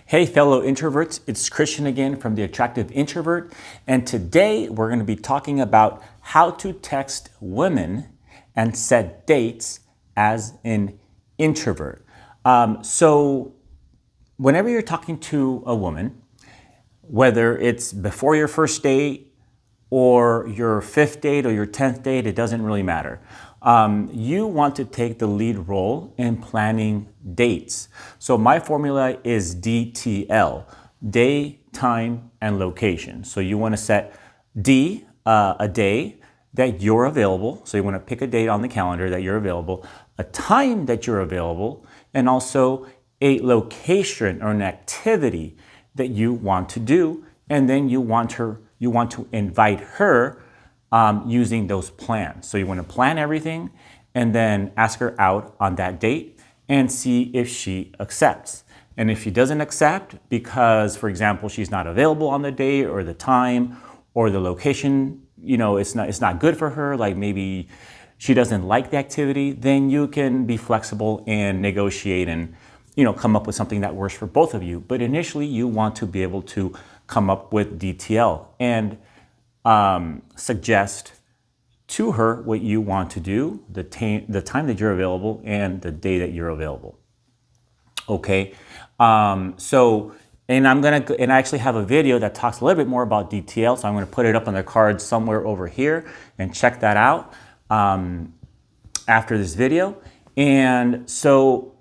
Hey, fellow introverts, it's Christian again from The Attractive Introvert, and today we're going to be talking about how to text women and set dates as an introvert. So whenever you're talking to a woman, whether it's before your first date or your fifth date or your 10th date, it doesn't really matter. You want to take the lead role in planning dates. So my formula is DTL, day, time, and location. So you want to set D, a day that you're available. So you want to pick a date on the calendar that you're available, a time that you're available, and also a location or an activity that you want to do. And then you want to invite her using those plans. So you want to plan everything and then ask her out on that date and see if she accepts. And if she doesn't accept because, for example, she's not available on the date or the time or the location, it's not good for her, like maybe she doesn't like the activity, then you can be flexible and negotiate and come up with something that works for both of you. But initially you want to be able to come up with DTL and suggest to her what you want to do, the time that you're available, and the day that you're available. Okay, and I actually have a video that talks a little bit more about DTL, so I'm going to put it up on the card somewhere over here and check that out after this video. And so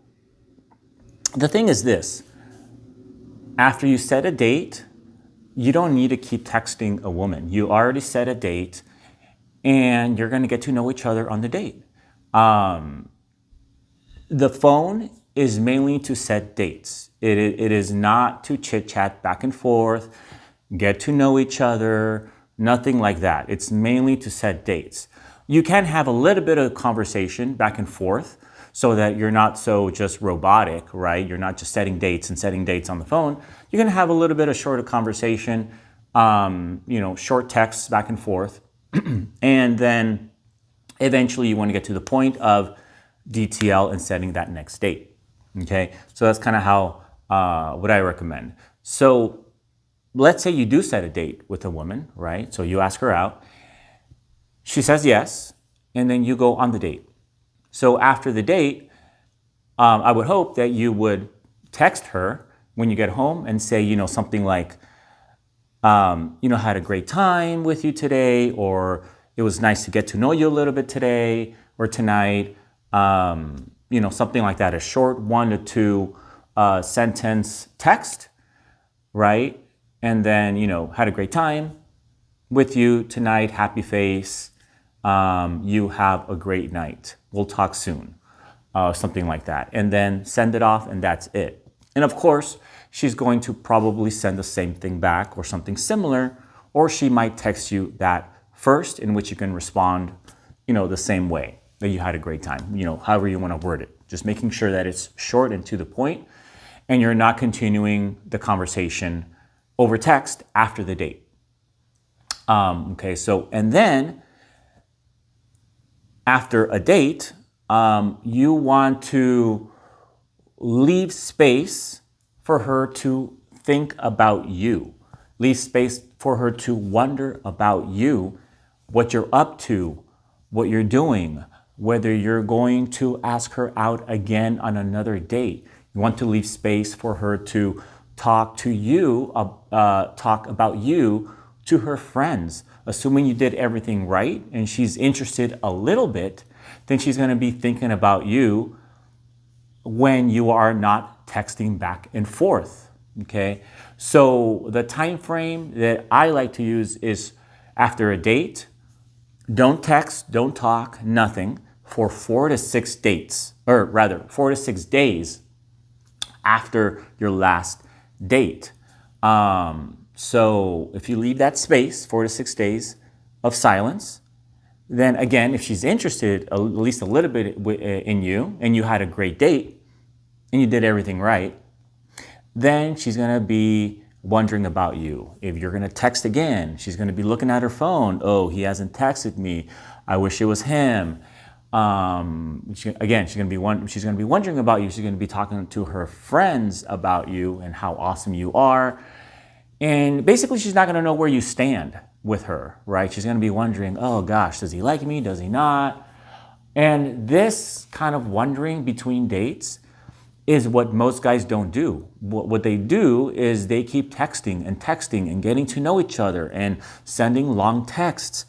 the thing is this: after you set a date, you don't need to keep texting a woman. You already set a date and you're going to get to know each other on the date. The phone is mainly to set dates. It is not to chit chat back and forth, get to know each other, nothing like that. It's mainly to set dates. You can have a little bit of conversation back and forth so that you're not so just robotic, right? You're not just setting dates on the phone. You're gonna have a little bit of shorter conversation, short texts back and forth. And then eventually you wanna get to the point of DTL and setting that next date, okay? So that's kind of how, what I recommend. So let's say you do set a date with a woman, right? So you ask her out, she says yes, and then you go on the date. So after the date, I would hope that you would text her when you get home and say, something like, had a great time with you today, or it was nice to get to know you a little bit today or tonight, something like that, a short 1 to 2 sentence text, right? And then, had a great time with you tonight, happy face, you have a great night. We'll talk soon, something like that. And then send it off and that's it. And of course, she's going to probably send the same thing back or something similar, or she might text you that first, in which you can respond, the same way, that you had a great time, however you want to word it. Just making sure that it's short and to the point, and you're not continuing the conversation over text after the date. Okay, so, and then after a date, you want to leave space for her to think about you. Leave space for her to wonder about you, what you're up to, what you're doing, whether you're going to ask her out again on another date. You want to leave space for her to talk to you, talk about you to her friends. Assuming you did everything right and she's interested a little bit, then she's going to be thinking about you when you are not texting back and forth, okay? So the time frame that I like to use is after a date, don't text, don't talk, nothing for 4 to 6 dates, or rather 4 to 6 days after your last date. So if you leave that space, 4 to 6 days of silence, then again, if she's interested at least a little bit in you and you had a great date and you did everything right, then she's gonna be wondering about you. If you're gonna text again, she's gonna be looking at her phone. Oh, he hasn't texted me. I wish it was him. Again, she's going to be wondering about you. She's going to be talking to her friends about you and how awesome you are. And basically, she's not going to know where you stand with her, right? She's going to be wondering, oh gosh, does he like me? Does he not? And this kind of wondering between dates is what most guys don't do. What they do is they keep texting and getting to know each other and sending long texts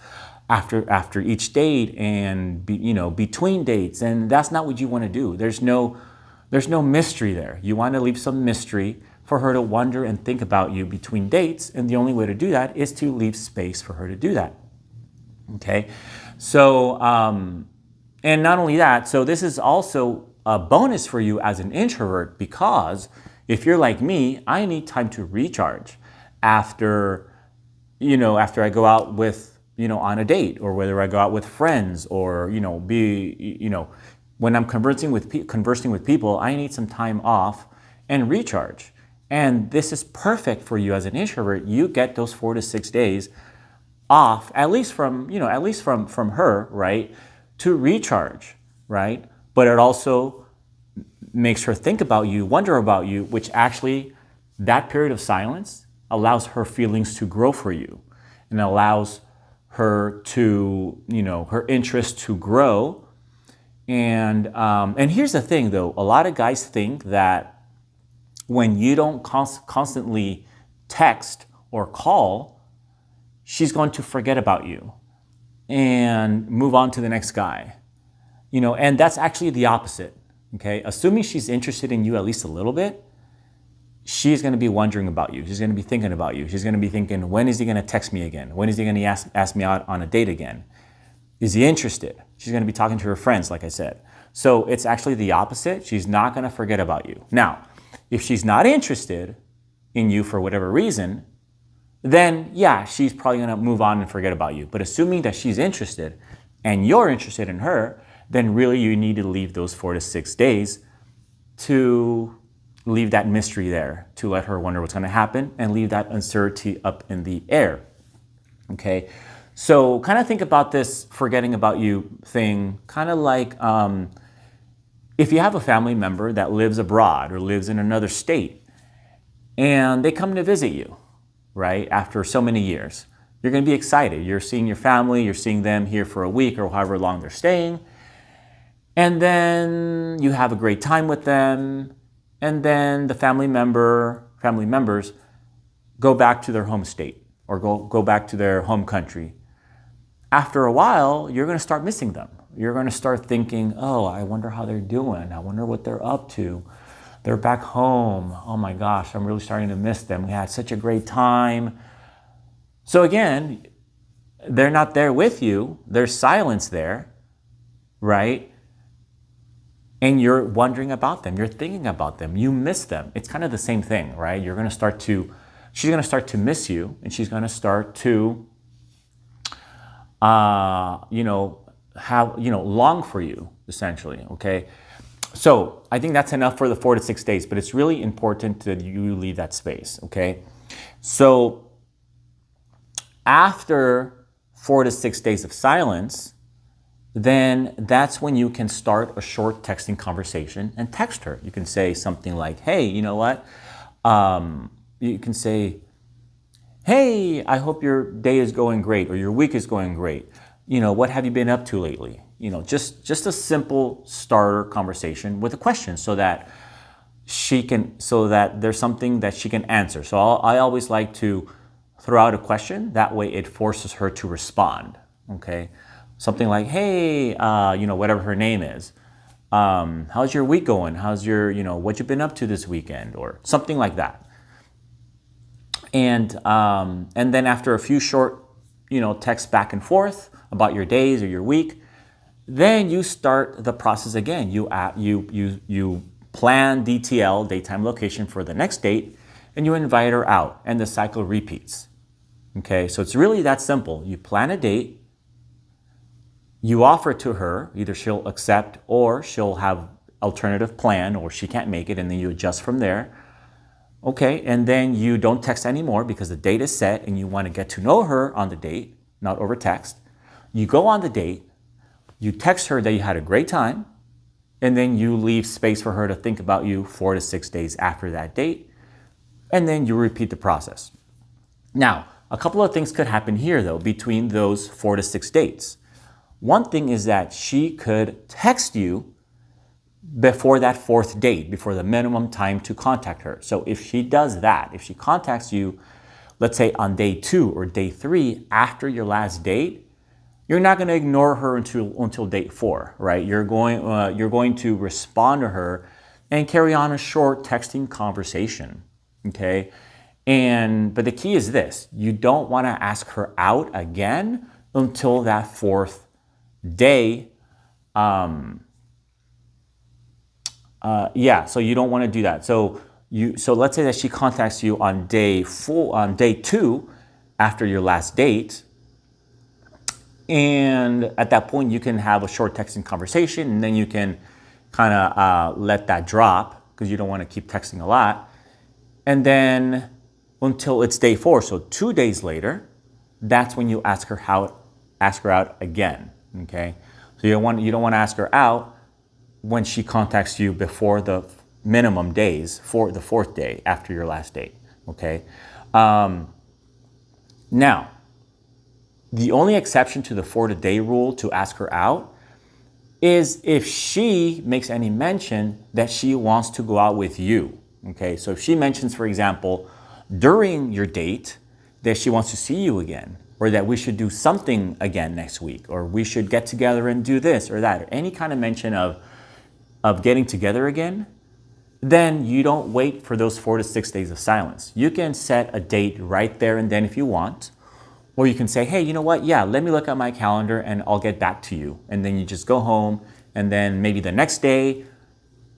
after each date and between dates. And that's not what you want to do. There's no mystery there. You want to leave some mystery for her to wonder and think about you between dates. And the only way to do that is to leave space for her to do that. Okay. So, and not only that, so this is also a bonus for you as an introvert, because if you're like me, I need time to recharge after I go out with, on a date, or whether I go out with friends, or, when I'm conversing with people, I need some time off and recharge. And this is perfect for you as an introvert. You get those 4 to 6 days off, at least from her, right? To recharge, right? But it also makes her think about you, wonder about you, which actually, that period of silence allows her feelings to grow for you, and allows her to, her interest to grow. And here's the thing though, a lot of guys think that when you don't constantly text or call, she's going to forget about you and move on to the next guy. And that's actually the opposite, okay? Assuming she's interested in you at least a little bit, she's going to be wondering about you. She's going to be thinking about you. She's going to be thinking, when is he going to text me again? When is he going to ask me out on a date again? Is he interested? She's going to be talking to her friends, like I said. So it's actually the opposite. She's not going to forget about you. Now, if she's not interested in you for whatever reason, then yeah, she's probably going to move on and forget about you. But assuming that she's interested and you're interested in her, then really you need to leave those 4 to 6 days to leave that mystery there, to let her wonder what's going to happen and leave that uncertainty up in the air. Okay, so kind of think about this forgetting about you thing, kind of like if you have a family member that lives abroad or lives in another state and they come to visit you, right, after so many years, you're going to be excited. You're seeing your family, you're seeing them here for a week or however long they're staying. And then you have a great time with them. And then the family members go back to their home state or go back to their home country. After a while, you're going to start missing them. You're going to start thinking, oh, I wonder how they're doing. I wonder what they're up to. They're back home. Oh my gosh, I'm really starting to miss them. We had such a great time. So again, they're not there with you. There's silence there, right? And you're wondering about them. You're thinking about them. You miss them. It's kind of the same thing, right? She's going to start to miss you, and she's going to start to, long for you, essentially, okay? So I think that's enough for the 4 to 6 days, but it's really important that you leave that space, okay? So after 4 to 6 days of silence, then that's when you can start a short texting conversation and text her. You can say something like, hey, you know what? You can say, hey, I hope your day is going great or your week is going great. What have you been up to lately? Just a simple starter conversation with a question so that there's something that she can answer. So I always like to throw out a question. That way it forces her to respond, okay? Something like, hey, whatever her name is. How's your week going? How's your, what you've been up to this weekend, or something like that. And then after a few short, texts back and forth about your days or your week, then you start the process again. You plan DTL, daytime location, for the next date, and you invite her out, and the cycle repeats. Okay, so it's really that simple. You plan a date, you offer it to her, either she'll accept or she'll have alternative plan, or she can't make it, and then you adjust from there. Okay, and then you don't text anymore because the date is set and you want to get to know her on the date, not over text. You go on the date, You text her that you had a great time, and then you leave space for her to think about you 4 to 6 days after that date, and then you repeat the process. Now, a couple of things could happen here though between those 4 to 6 dates. One thing is that she could text you before that 4th date, before the minimum time to contact her. So if she does that, if she contacts you, let's say on day 2 or day 3 after your last date, you're not going to ignore her until date 4, right? You're going to respond to her and carry on a short texting conversation, okay? But the key is this: you don't want to ask her out again until that 4th day. So you don't want to do that. So let's say that she contacts you on day 2 after your last date. And at that point, you can have a short texting conversation, and then you can kind of let that drop because you don't want to keep texting a lot. And then until it's day 4, so 2 days later, that's when you ask her out again. Okay, so you don't want to ask her out when she contacts you before the minimum days for the 4th day after your last date. Okay, now. The only exception to the 4-day rule to ask her out is if she makes any mention that she wants to go out with you. Okay, so if she mentions, for example, during your date that she wants to see you again, or that we should do something again next week, or we should get together and do this or that, or any kind of mention of getting together again, then you don't wait for those 4 to 6 days of silence. You can set a date right there and then if you want. Or you can say, hey, you know what? Yeah, let me look at my calendar and I'll get back to you. And then you just go home, and then maybe the next day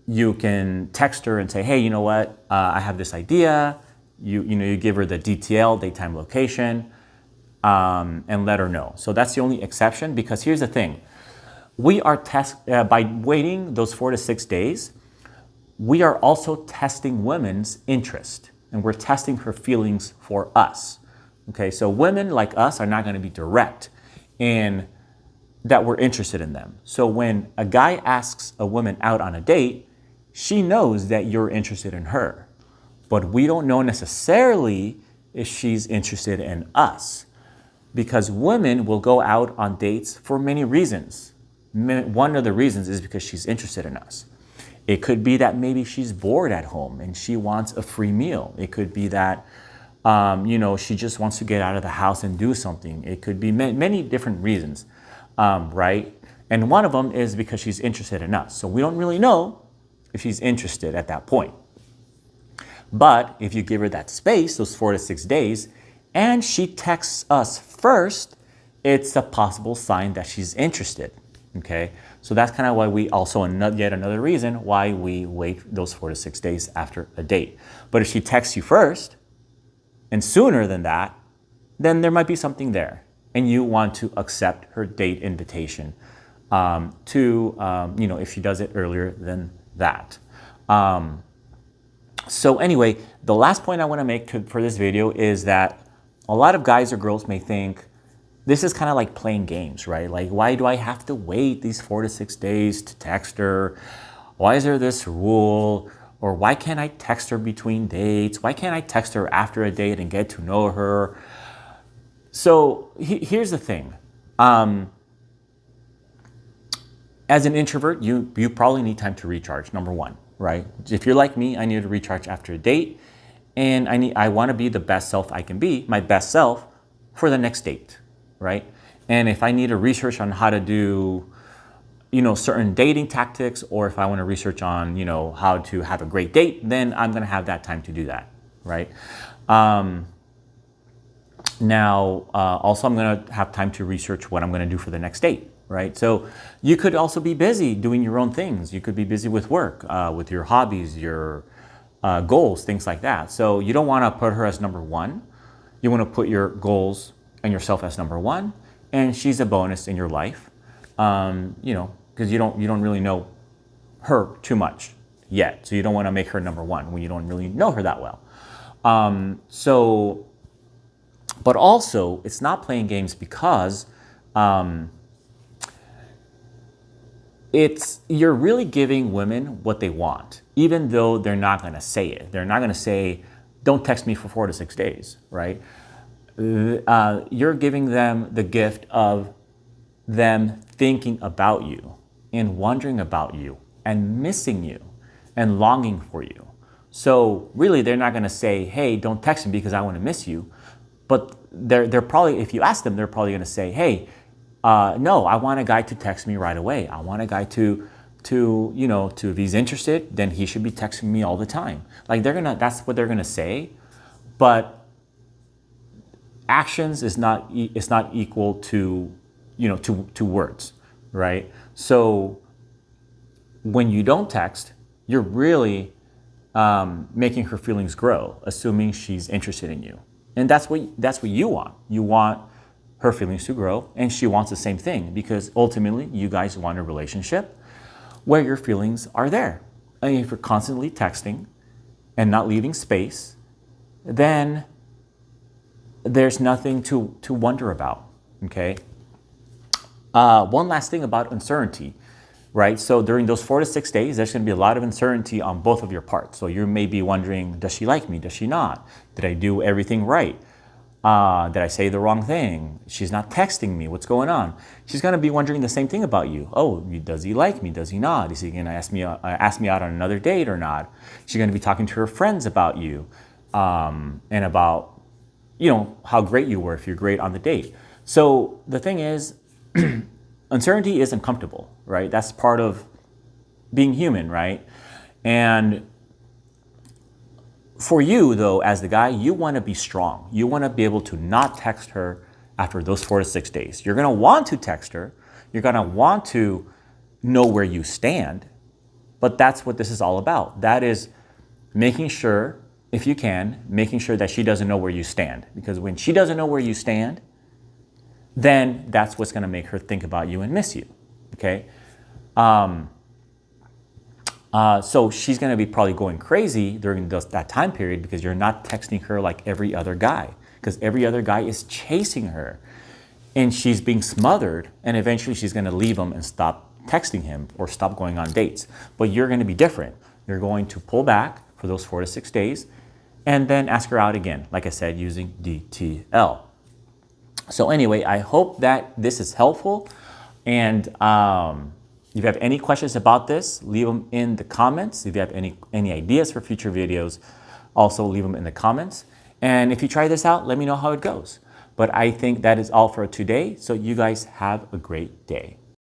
you can text her and say, hey, you know what? I have this idea. You give her the DTL, date, time, location, and let her know. So that's the only exception, because here's the thing. We are by waiting those 4 to 6 days, we are also testing women's interest, and we're testing her feelings for us. Okay, so women like us are not going to be direct in that we're interested in them. So when a guy asks a woman out on a date, she knows that you're interested in her. But we don't know necessarily if she's interested in us, because women will go out on dates for many reasons. One of the reasons is because she's interested in us. It could be that maybe she's bored at home and she wants a free meal. It could be that she just wants to get out of the house and do something. It could be many different reasons, right? And one of them is because she's interested in us. So we don't really know if she's interested at that point. But if you give her that space, those 4 to 6 days, and she texts us first, it's a possible sign that she's interested, okay? So that's kind of why we also, yet another reason why we wait those 4 to 6 days after a date. But if she texts you first, and sooner than that, then there might be something there. And you want to accept her date invitation if she does it earlier than that. So anyway, the last point I want to make for this video is that a lot of guys or girls may think this is kind of like playing games, right? Like, why do I have to wait these 4 to 6 days to text her? Why is there this rule? Or why can't I text her between dates? Why can't I text her after a date and get to know her? So here's the thing. As an introvert, you probably need time to recharge, number one, right? If you're like me, I need to recharge after a date, and I want to be the best self I can be, my best self, for the next date, right? And if I need to research on how to do certain dating tactics, or if I want to research on, how to have a great date, then I'm going to have that time to do that, right? Also I'm going to have time to research what I'm going to do for the next date, right? So you could also be busy doing your own things. You could be busy with work, with your hobbies, your goals, things like that. So you don't want to put her as number one. You want to put your goals and yourself as number one, and she's a bonus in your life. Because you don't really know her too much yet. So you don't want to make her number one when you don't really know her that well. But also, it's not playing games because you're really giving women what they want, even though they're not going to say it. They're not going to say, don't text me for 4 to 6 days, right? You're giving them the gift of them thinking about you and wondering about you and missing you and longing for you. So really, they're not going to say, hey, don't text me because I want to miss you. But they're probably, if you ask them, they're probably going to say, hey, no, I want a guy to text me right away. I want a guy to if he's interested, then he should be texting me all the time. Like that's what they're gonna say, but actions is not equal to, to words, right? So when you don't text, you're really making her feelings grow, assuming she's interested in you, and that's what you want. You want her feelings to grow, and she wants the same thing, because ultimately you guys want a relationship where your feelings are there. And if you're constantly texting and not leaving space, then there's nothing to wonder about, okay? One last thing about uncertainty, right? So during those 4 to 6 days, there's gonna be a lot of uncertainty on both of your parts. So you may be wondering, does she like me? Does she not? Did I do everything right? Did I say the wrong thing? She's not texting me. What's going on? She's going to be wondering the same thing about you. Oh, does he like me? Does he not? Is he going to ask me out on another date or not? She's going to be talking to her friends about you and about, how great you were if you're great on the date. So the thing is, uncertainty is uncomfortable, right? That's part of being human, right? And for you, though, as the guy, you want to be strong. You want to be able to not text her after those 4 to 6 days. You're going to want to text her. You're going to want to know where you stand. But that's what this is all about. That is making sure, if you can, making sure that she doesn't know where you stand. Because when she doesn't know where you stand, then that's what's going to make her think about you and miss you, okay? So she's going to be probably going crazy during that time period because you're not texting her like every other guy, because every other guy is chasing her and she's being smothered, and eventually she's going to leave him and stop texting him or stop going on dates. But you're going to be different. You're going to pull back for those 4 to 6 days and then ask her out again, like I said, using DTL. So anyway, I hope that this is helpful, and if you have any questions about this, leave them in the comments. If you have any ideas for future videos, also leave them in the comments. And if you try this out, let me know how it goes. But I think that is all for today. So you guys have a great day.